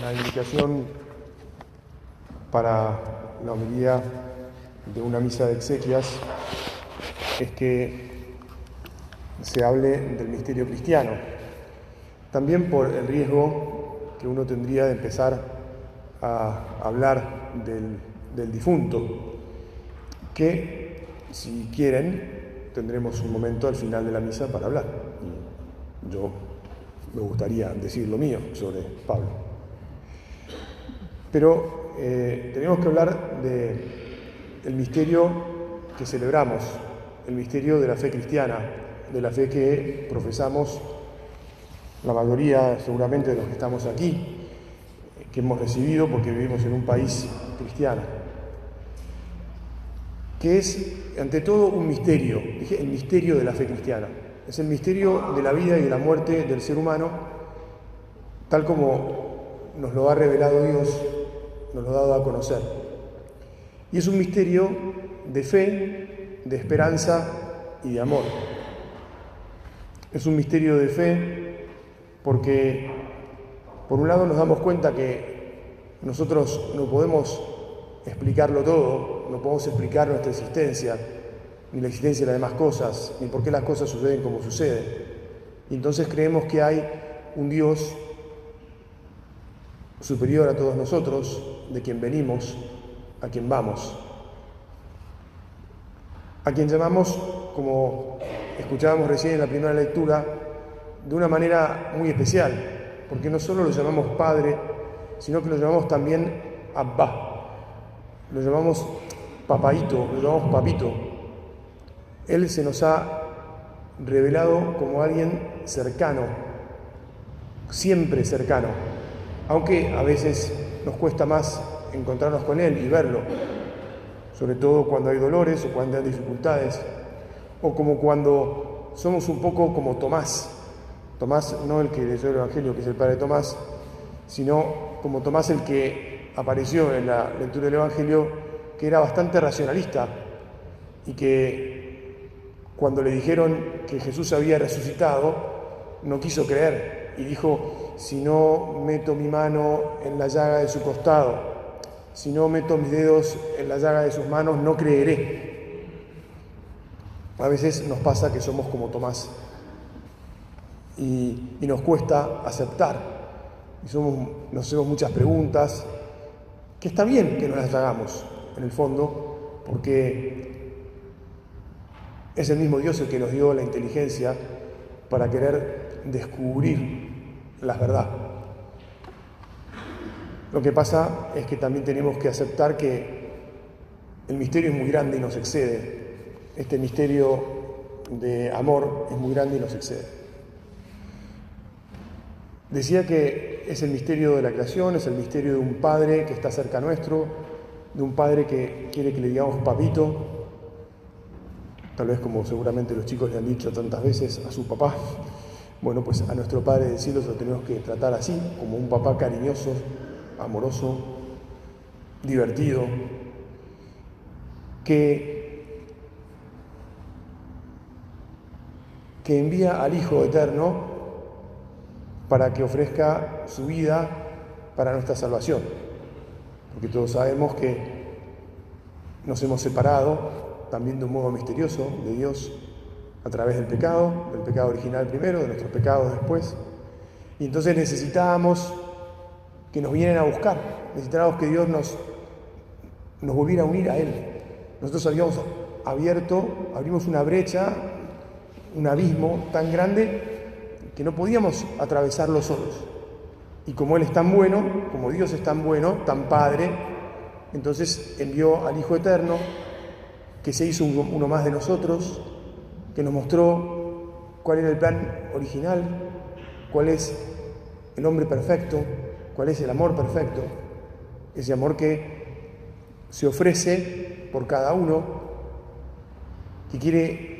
la indicación para la homilía de una misa de exequias es que se hable del misterio cristiano, también por el riesgo que uno tendría de empezar a hablar del difunto, que si quieren tendremos un momento al final de la misa para hablar. Y yo me gustaría decir lo mío sobre Pablo. Pero tenemos que hablar del misterio que celebramos, el misterio de la fe cristiana, de la fe que profesamos la mayoría seguramente de los que estamos aquí, que hemos recibido porque vivimos en un país cristiano, que es ante todo un misterio, dije el misterio de la fe cristiana, es el misterio de la vida y de la muerte del ser humano, tal como nos lo ha revelado Dios, nos lo ha dado a conocer. Y es un misterio de fe, de esperanza y de amor. Es un misterio de fe porque, por un lado, nos damos cuenta que nosotros no podemos explicarlo todo, no podemos explicar nuestra existencia, ni la existencia de las demás cosas, ni por qué las cosas suceden como suceden. Y entonces creemos que hay un Dios superior a todos nosotros, de quien venimos, a quien vamos, a quien llamamos, como escuchábamos recién en la primera lectura, de una manera muy especial, porque no solo lo llamamos Padre, sino que lo llamamos también Abba, lo llamamos Papaito, lo llamamos Papito. Él se nos ha revelado como alguien cercano, siempre cercano, aunque a veces nos cuesta más encontrarnos con Él y verlo, sobre todo cuando hay dolores o cuando hay dificultades, o como cuando somos un poco como Tomás, no el que leyó el Evangelio, que es el padre de Tomás, sino como Tomás el que apareció en la lectura del Evangelio, que era bastante racionalista y que cuando le dijeron que Jesús había resucitado, no quiso creer y dijo: si no meto mi mano en la llaga de su costado, si no meto mis dedos en la llaga de sus manos, no creeré. A veces nos pasa que somos como Tomás y nos cuesta aceptar. Nos hacemos muchas preguntas, que está bien que nos las hagamos, en el fondo, porque es el mismo Dios el que nos dio la inteligencia para querer descubrir la verdad. Lo que pasa es que también tenemos que aceptar que el misterio es muy grande y nos excede. Este misterio de amor es muy grande y nos excede. Decía que es el misterio de la creación, es el misterio de un Padre que está cerca nuestro, de un Padre que quiere que le digamos papito, tal vez como seguramente los chicos le han dicho tantas veces a su papá. Bueno, pues a nuestro Padre del cielo lo tenemos que tratar así, como un papá cariñoso, amoroso, divertido, que envía al Hijo Eterno para que ofrezca su vida para nuestra salvación. Porque todos sabemos que nos hemos separado también de un modo misterioso de Dios a través del pecado original primero, de nuestros pecados después. Y entonces necesitábamos que nos vienen a buscar, necesitábamos que Dios nos volviera a unir a Él. Nosotros abrimos una brecha, un abismo tan grande que no podíamos atravesarlo solos. Y como Él es tan bueno, como Dios es tan bueno, tan Padre, entonces envió al Hijo Eterno, que se hizo uno más de nosotros, que nos mostró cuál era el plan original, cuál es el hombre perfecto, cuál es el amor perfecto, ese amor que se ofrece por cada uno, que quiere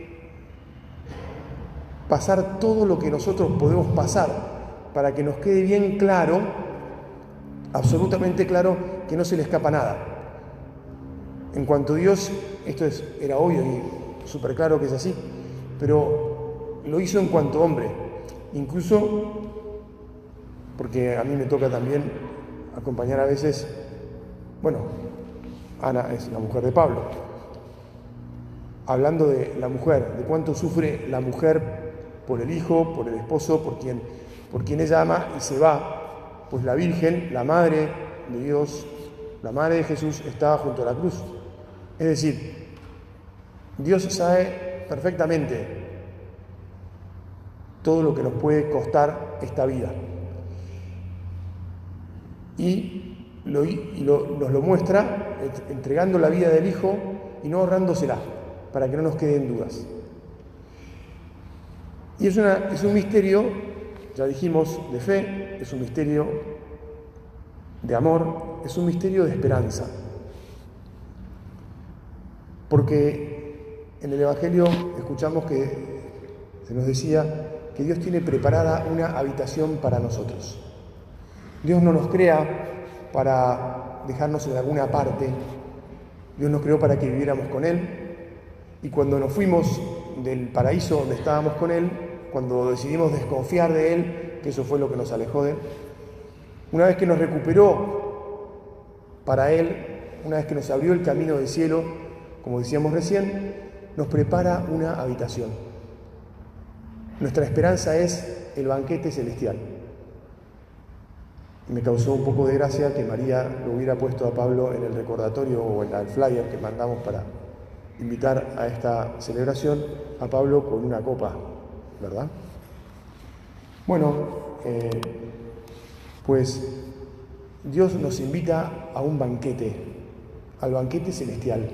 pasar todo lo que nosotros podemos pasar para que nos quede bien claro, absolutamente claro, que no se le escapa nada. En cuanto a Dios, esto era obvio y súper claro que es así, pero lo hizo en cuanto hombre, incluso porque a mí me toca también acompañar a veces, bueno, Ana es la mujer de Pablo, hablando de la mujer, de cuánto sufre la mujer por el hijo, por el esposo, por quien ella ama y se va, pues la Virgen, la Madre de Dios, la Madre de Jesús, estaba junto a la cruz. Es decir, Dios sabe perfectamente todo lo que nos puede costar esta vida. Y nos lo muestra entregando la vida del Hijo y no ahorrándosela, para que no nos queden dudas. Y es un misterio, ya dijimos, de fe, es un misterio de amor, es un misterio de esperanza. Porque en el Evangelio escuchamos que se nos decía que Dios tiene preparada una habitación para nosotros. Dios no nos crea para dejarnos en alguna parte, Dios nos creó para que viviéramos con Él, y cuando nos fuimos del paraíso donde estábamos con Él, cuando decidimos desconfiar de Él, que eso fue lo que nos alejó de Él, una vez que nos recuperó para Él, una vez que nos abrió el camino del cielo, como decíamos recién, nos prepara una habitación. Nuestra esperanza es el banquete celestial. Me causó un poco de gracia que María lo hubiera puesto a Pablo en el recordatorio o en el flyer que mandamos para invitar a esta celebración, a Pablo con una copa, ¿verdad? Bueno, pues Dios nos invita a un banquete, al banquete celestial.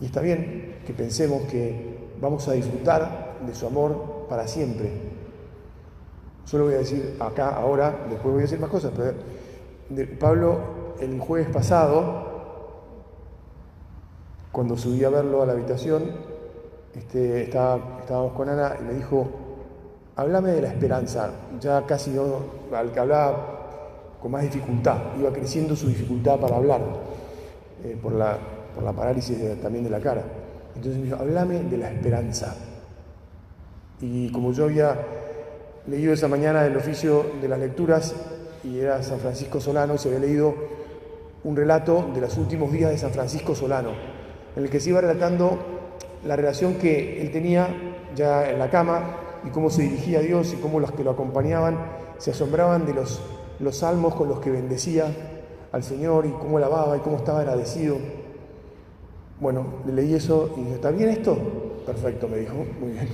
Y está bien que pensemos que vamos a disfrutar de su amor para siempre. Solo voy a decir acá, ahora, después voy a decir más cosas, pero Pablo el jueves pasado, cuando subí a verlo a la habitación, estábamos con Ana y me dijo, háblame de la esperanza. Ya casi no, al que hablaba con más dificultad, iba creciendo su dificultad para hablar, por la parálisis también de la cara. Entonces me dijo, háblame de la esperanza. Y como yo había leído esa mañana el oficio de las lecturas, y era San Francisco Solano, y se había leído un relato de los últimos días de San Francisco Solano, en el que se iba relatando la relación que él tenía ya en la cama, y cómo se dirigía a Dios, y cómo los que lo acompañaban se asombraban de los salmos con los que bendecía al Señor, y cómo alababa, y cómo estaba agradecido. Bueno, le leí eso, y dije, ¿está bien esto? Perfecto, me dijo, muy bien.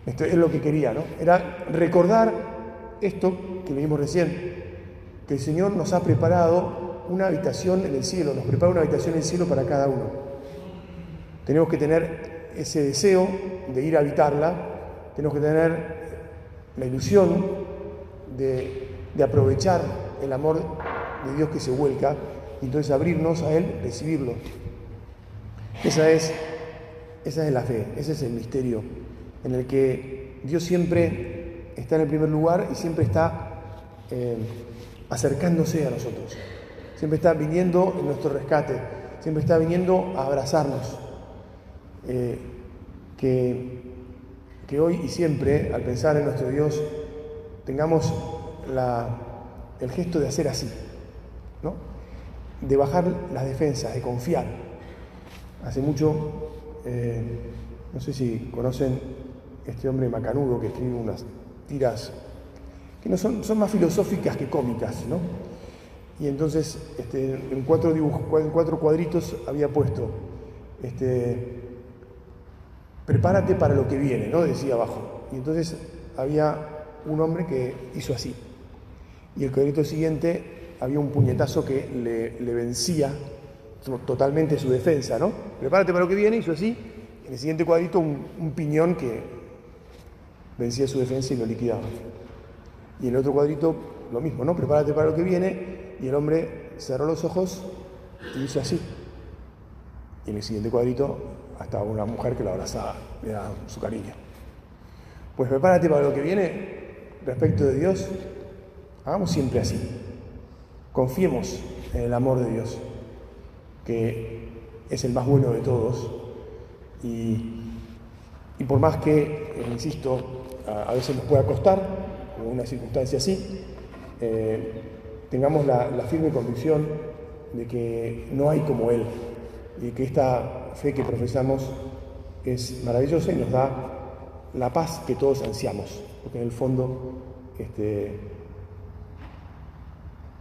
Esto es lo que quería, ¿no? Era recordar esto que leímos recién, que el Señor nos ha preparado una habitación en el cielo, nos prepara una habitación en el cielo para cada uno. Tenemos que tener ese deseo de ir a habitarla, tenemos que tener la ilusión de aprovechar el amor de Dios que se vuelca, y entonces abrirnos a Él, recibirlo. Esa es la fe, ese es el misterio, en el que Dios siempre está en el primer lugar y siempre está acercándose a nosotros, siempre está viniendo en nuestro rescate, siempre está viniendo a abrazarnos. Que hoy y siempre, al pensar en nuestro Dios, tengamos el gesto de hacer así, ¿no? De bajar las defensas, de confiar. Hace mucho, no sé si conocen este hombre macanudo que escribe unas tiras que no son más filosóficas que cómicas, ¿no? Y entonces en cuatro cuadritos había puesto prepárate para lo que viene, ¿no? Decía abajo. Y entonces había un hombre que hizo así. Y el cuadrito siguiente había un puñetazo que le vencía totalmente su defensa, ¿no? Prepárate para lo que viene, hizo así. En el siguiente cuadrito un piñón que vencía su defensa y lo liquidaba. Y en el otro cuadrito lo mismo, ¿no? Prepárate para lo que viene. Y el hombre cerró los ojos y hizo así. Y en el siguiente cuadrito hasta una mujer que lo abrazaba, le daba su cariño. Pues prepárate para lo que viene respecto de Dios. Hagamos siempre así. Confiemos en el amor de Dios, que es el más bueno de todos. Y por más que, insisto, a veces nos pueda costar, en una circunstancia así, tengamos la firme convicción de que no hay como Él y que esta fe que profesamos es maravillosa y nos da la paz que todos ansiamos, porque en el fondo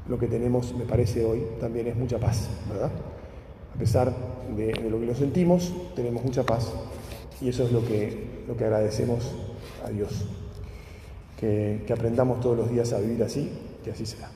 lo que tenemos, me parece hoy, también es mucha paz, ¿verdad? A pesar de lo que lo sentimos, tenemos mucha paz y eso es lo que agradecemos a Dios. Que aprendamos todos los días a vivir así, que así sea.